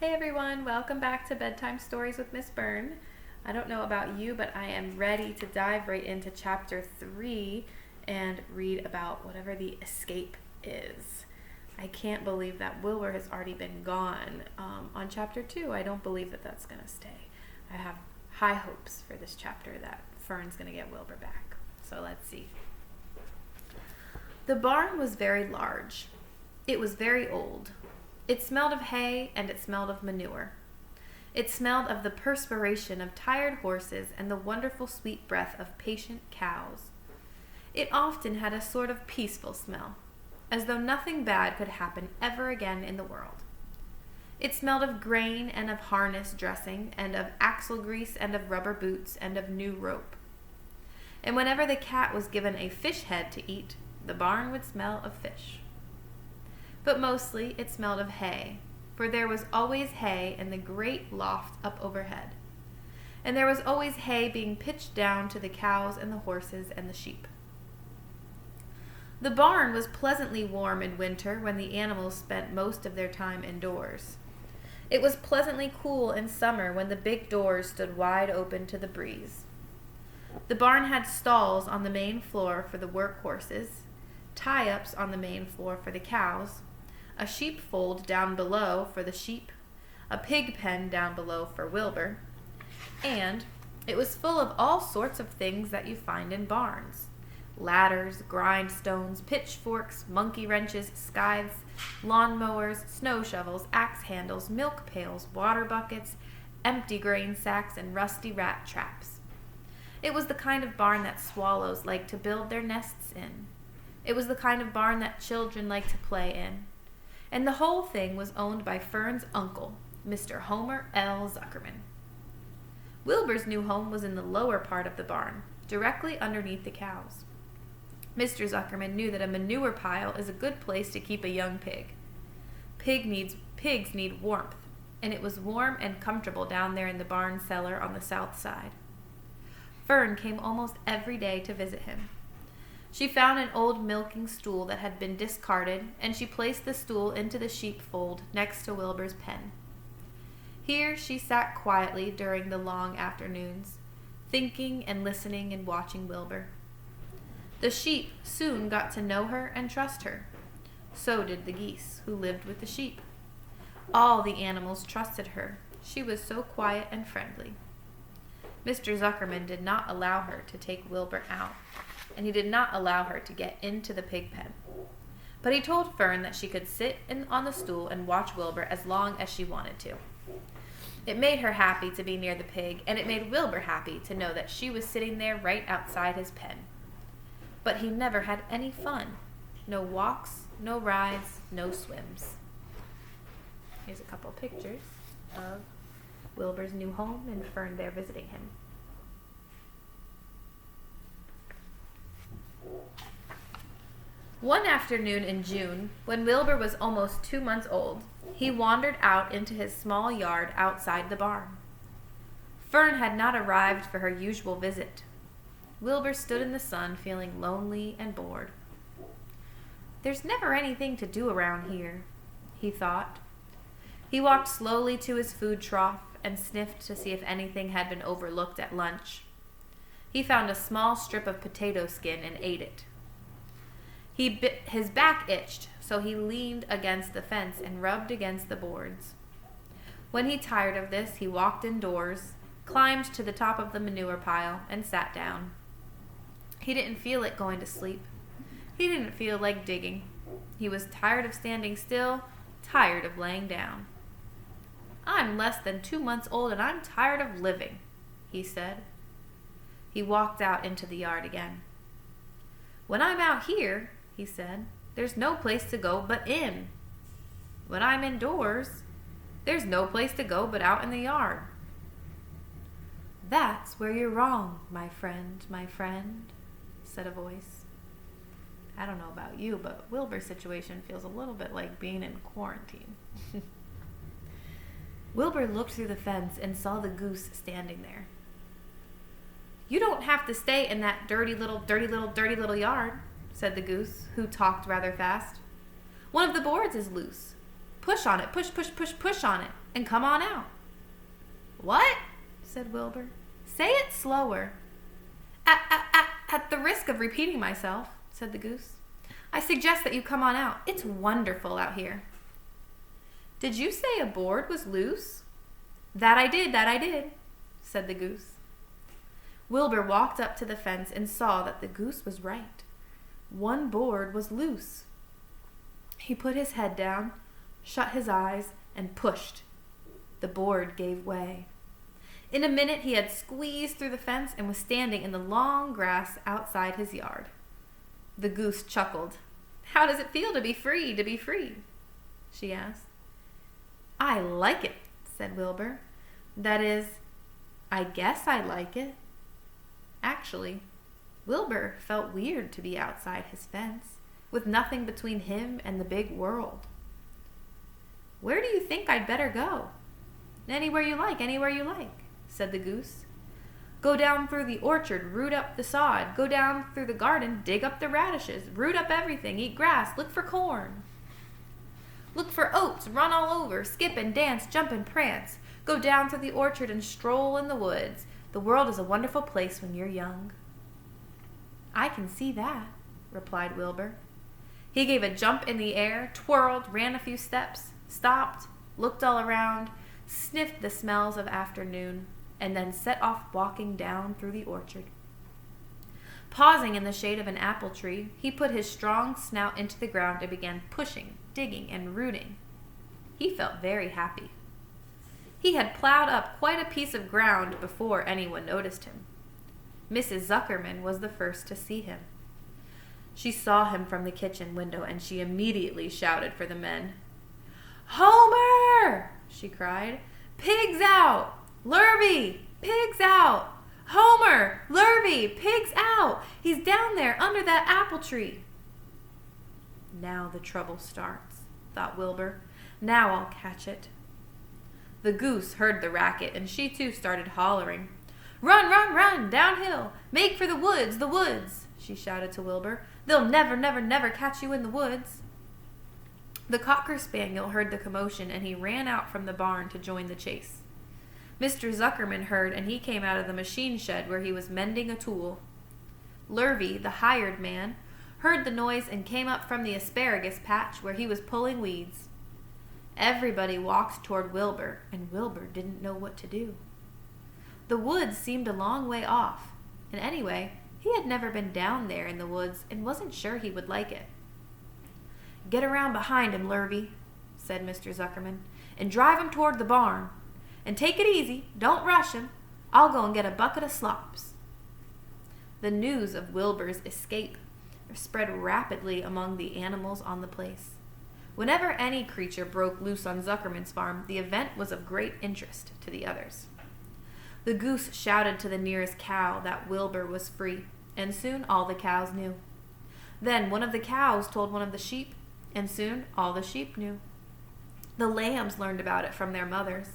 Hey everyone, welcome back to Bedtime Stories with Miss Fern. I don't know about you, but I am ready to dive right into chapter 3 and read about whatever the escape is. I can't believe that Wilbur has already been gone on chapter 2. I don't believe that that's going to stay. I have high hopes for this chapter that Fern's going to get Wilbur back. So let's see. The barn was very large. It was very old. It smelled of hay and it smelled of manure. It smelled of the perspiration of tired horses and the wonderful sweet breath of patient cows. It often had a sort of peaceful smell, as though nothing bad could happen ever again in the world. It smelled of grain and of harness dressing and of axle grease and of rubber boots and of new rope. And whenever the cat was given a fish head to eat, the barn would smell of fish. But mostly it smelled of hay, for there was always hay in the great loft up overhead. And there was always hay being pitched down to the cows and the horses and the sheep. The barn was pleasantly warm in winter when the animals spent most of their time indoors. It was pleasantly cool in summer when the big doors stood wide open to the breeze. The barn had stalls on the main floor for the work horses, tie-ups on the main floor for the cows, a sheepfold down below for the sheep, a pig pen down below for Wilbur, and it was full of all sorts of things that you find in barns: ladders, grindstones, pitchforks, monkey wrenches, scythes, lawn mowers, snow shovels, axe handles, milk pails, water buckets, empty grain sacks, and rusty rat traps. It was the kind of barn that swallows like to build their nests in. It was the kind of barn that children like to play in. And the whole thing was owned by Fern's uncle, Mr. Homer L. Zuckerman. Wilbur's new home was in the lower part of the barn, directly underneath the cows. Mr. Zuckerman knew that a manure pile is a good place to keep a young pig. Pigs need warmth, and it was warm and comfortable down there in the barn cellar on the south side. Fern came almost every day to visit him. She found an old milking stool that had been discarded, and she placed the stool into the sheepfold next to Wilbur's pen. Here she sat quietly during the long afternoons, thinking and listening and watching Wilbur. The sheep soon got to know her and trust her. So did the geese, who lived with the sheep. All the animals trusted her. She was so quiet and friendly. Mr. Zuckerman did not allow her to take Wilbur out, and he did not allow her to get into the pig pen. But he told Fern that she could sit on the stool and watch Wilbur as long as she wanted to. It made her happy to be near the pig, and it made Wilbur happy to know that she was sitting there right outside his pen. But he never had any fun. No walks, no rides, no swims. Here's a couple pictures of Wilbur's new home and Fern there visiting him. One afternoon in June, when Wilbur was almost 2 months old, he wandered out into his small yard outside the barn. Fern had not arrived for her usual visit. Wilbur stood in the sun, feeling lonely and bored. "There's never anything to do around here," he thought. He walked slowly to his food trough and sniffed to see if anything had been overlooked at lunch. He found a small strip of potato skin and ate it. His back itched, so he leaned against the fence and rubbed against the boards. When he tired of this, he walked indoors, climbed to the top of the manure pile, and sat down. He didn't feel like going to sleep. He didn't feel like digging. He was tired of standing still, tired of laying down. "I'm less than 2 months old, and I'm tired of living," he said. He walked out into the yard again. "When I'm out here," he said, "there's no place to go but in. When I'm indoors, there's no place to go but out in the yard." "That's where you're wrong, my friend," said a voice. I don't know about you, but Wilbur's situation feels a little bit like being in quarantine. Wilbur looked through the fence and saw the goose standing there. "You don't have to stay in that dirty little yard," said the goose, who talked rather fast. "One of the boards is loose. Push on it, push, push, push, push on it, and come on out. What? Said Wilbur. Say it slower. At the risk of repeating myself, said the goose, I suggest that you come on out. It's wonderful out here. Did you say a board was loose? That I did, said the goose. Wilbur walked up to the fence and saw that the goose was right. One board was loose. He put his head down, shut his eyes, and pushed. The board gave way. In a minute he had squeezed through the fence and was standing in the long grass outside his yard. The goose chuckled. How does it feel to be free, she asked. I like it, said Wilbur. That is, I guess I like it. Actually, Wilbur felt weird to be outside his fence, with nothing between him and the big world. Where do you think I'd better go? Anywhere you like, said the goose. Go down through the orchard, root up the sod. Go down through the garden, dig up the radishes. Root up everything, eat grass, look for corn. Look for oats, run all over, skip and dance, jump and prance. Go down through the orchard and stroll in the woods. The world is a wonderful place when you're young. I can see that, replied Wilbur. He gave a jump in the air, twirled, ran a few steps, stopped, looked all around, sniffed the smells of afternoon, and then set off walking down through the orchard. Pausing in the shade of an apple tree, he put his strong snout into the ground and began pushing, digging, and rooting. He felt very happy. He had plowed up quite a piece of ground before anyone noticed him. Mrs. Zuckerman was the first to see him. She saw him from the kitchen window, and she immediately shouted for the men. Homer! She cried. Pigs out! Lurvy! Pigs out! Homer! Lurvy! Pigs out! He's down there under that apple tree. Now the trouble starts, thought Wilbur. Now I'll catch it. The goose heard the racket, and she too started hollering. Run, run, run, downhill! Make for the woods, she shouted to Wilbur. They'll never, never, never catch you in the woods. The cocker spaniel heard the commotion, and he ran out from the barn to join the chase. Mr. Zuckerman heard, and he came out of the machine shed where he was mending a tool. Lurvy, the hired man, heard the noise and came up from the asparagus patch where he was pulling weeds. Everybody walked toward Wilbur, and Wilbur didn't know what to do. The woods seemed a long way off, and anyway, he had never been down there in the woods and wasn't sure he would like it. Get around behind him, Lurvy, said Mr. Zuckerman, and drive him toward the barn. And take it easy, don't rush him. I'll go and get a bucket of slops. The news of Wilbur's escape spread rapidly among the animals on the place. Whenever any creature broke loose on Zuckerman's farm, the event was of great interest to the others. The goose shouted to the nearest cow that Wilbur was free, and soon all the cows knew. Then one of the cows told one of the sheep, and soon all the sheep knew. The lambs learned about it from their mothers.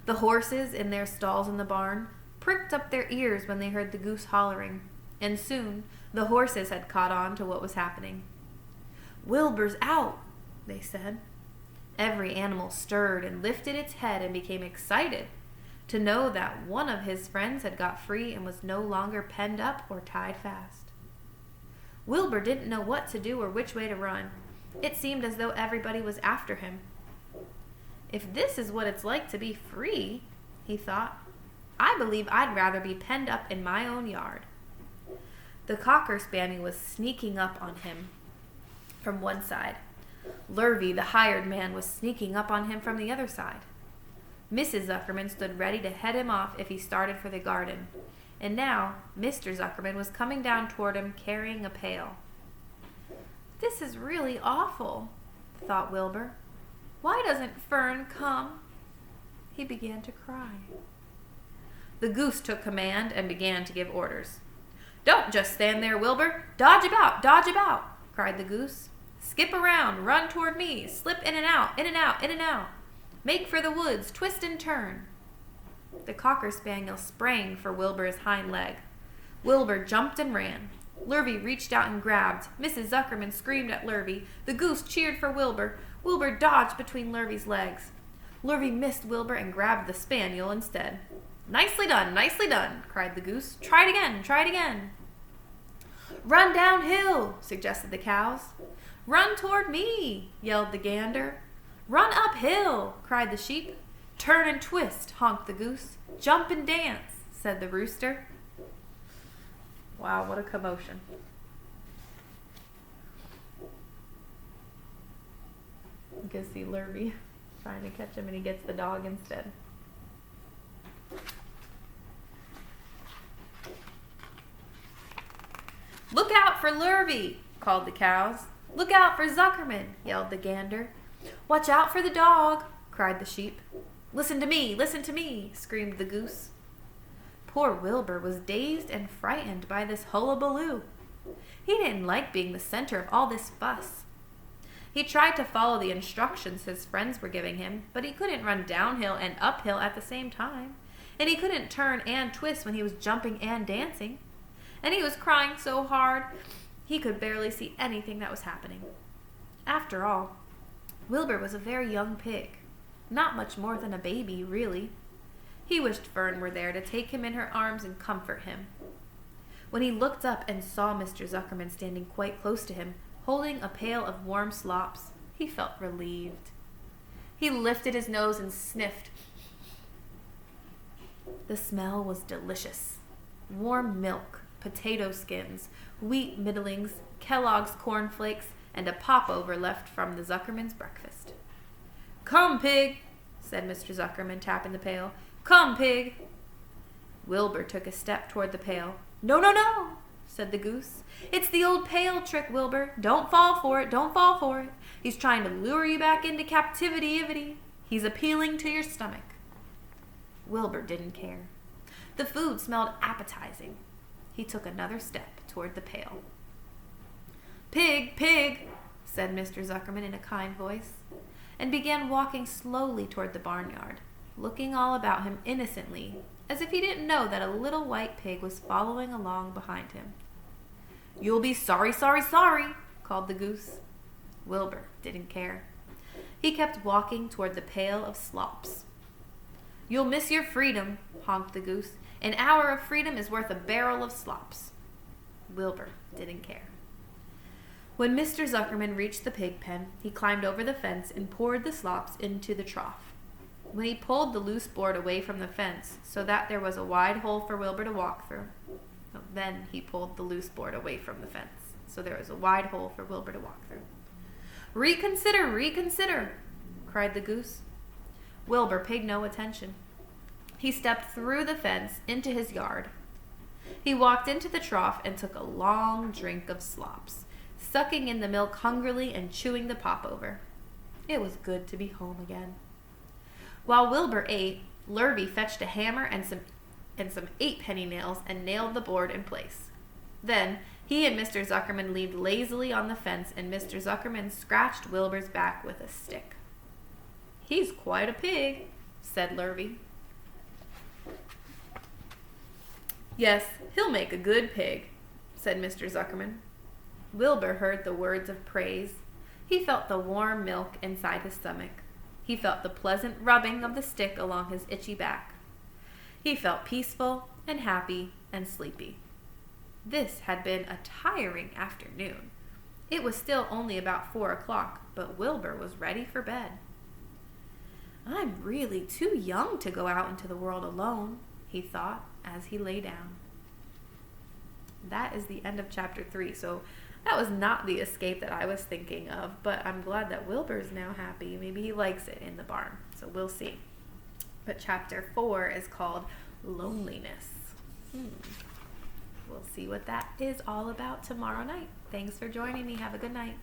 The horses in their stalls in the barn pricked up their ears when they heard the goose hollering, and soon the horses had caught on to what was happening. Wilbur's out, they said. Every animal stirred and lifted its head and became excited to know that one of his friends had got free and was no longer penned up or tied fast. Wilbur didn't know what to do or which way to run. It seemed as though everybody was after him. If this is what it's like to be free, he thought, I believe I'd rather be penned up in my own yard. The cocker spaniel was sneaking up on him from one side. Lurvy, the hired man, was sneaking up on him from the other side. Mrs. Zuckerman stood ready to head him off if he started for the garden, and now Mr. Zuckerman was coming down toward him carrying a pail. This is really awful, thought Wilbur. Why doesn't Fern come? He began to cry. The goose took command and began to give orders. Don't just stand there, Wilbur. Dodge about, cried the goose. Skip around, run toward me, slip in and out, in and out, in and out. Make for the woods, twist and turn. The cocker spaniel sprang for Wilbur's hind leg. Wilbur jumped and ran. Lurvy reached out and grabbed. Mrs. Zuckerman screamed at Lurvy. The goose cheered for Wilbur. Wilbur dodged between Lurvy's legs. Lurvy missed Wilbur and grabbed the spaniel instead. Nicely done, cried the goose. Try it again. Run downhill, suggested the cows. Run toward me, yelled the gander. Run uphill, cried the sheep. Turn and twist, honked the goose. Jump and dance, said the rooster. Wow, what a commotion. You can see Lurvy trying to catch him and he gets the dog instead. Look out for Lurvy, called the cows. Look out for Zuckerman, yelled the gander. Watch out for the dog, cried the sheep. Listen to me, screamed the goose. Poor Wilbur was dazed and frightened by this hullabaloo. He didn't like being the center of all this fuss. He tried to follow the instructions his friends were giving him, but he couldn't run downhill and uphill at the same time, and he couldn't turn and twist when he was jumping and dancing. And he was crying so hard, he could barely see anything that was happening. After all, Wilbur was a very young pig, not much more than a baby, really. He wished Fern were there to take him in her arms and comfort him. When he looked up and saw Mr. Zuckerman standing quite close to him, holding a pail of warm slops, he felt relieved. He lifted his nose and sniffed. The smell was delicious. Warm milk, potato skins, wheat middlings, Kellogg's cornflakes, and a popover left from the Zuckerman's breakfast. Come, pig, said Mr. Zuckerman, tapping the pail. Come, pig. Wilbur took a step toward the pail. No, said the goose. It's the old pail trick, Wilbur. Don't fall for it. He's trying to lure you back into captivity. He's appealing to your stomach. Wilbur didn't care. The food smelled appetizing. He took another step toward the pail. Pig, said Mr. Zuckerman in a kind voice, and began walking slowly toward the barnyard, looking all about him innocently, as if he didn't know that a little white pig was following along behind him. You'll be sorry, called the goose. Wilbur didn't care. He kept walking toward the pail of slops. You'll miss your freedom, honked the goose. An hour of freedom is worth a barrel of slops. Wilbur didn't care. When Mr. Zuckerman reached the pig pen, he climbed over the fence and poured the slops into the trough. When he pulled the loose board away from the fence so that there was a wide hole for Wilbur to walk through, then he pulled the loose board away from the fence so there was a wide hole for Wilbur to walk through. Reconsider, cried the goose. Wilbur paid no attention. He stepped through the fence into his yard. He walked into the trough and took a long drink of slops, sucking in the milk hungrily and chewing the popover. It was good to be home again. While Wilbur ate, Lurvy fetched a hammer and some 8-penny nails and nailed the board in place. Then he and Mr. Zuckerman leaned lazily on the fence, and Mr. Zuckerman scratched Wilbur's back with a stick. He's quite a pig, said Lurvy. Yes, he'll make a good pig, said Mr. Zuckerman. Wilbur heard the words of praise. He felt the warm milk inside his stomach. He felt the pleasant rubbing of the stick along his itchy back. He felt peaceful and happy and sleepy. This had been a tiring afternoon. It was still only about 4 o'clock, but Wilbur was ready for bed. I'm really too young to go out into the world alone, he thought as he lay down. That is the end of chapter 3. So that was not the escape that I was thinking of, but I'm glad that Wilbur's now happy. Maybe he likes it in the barn, so we'll see. But chapter 4 is called Loneliness. We'll see what that is all about tomorrow night. Thanks for joining me. Have a good night.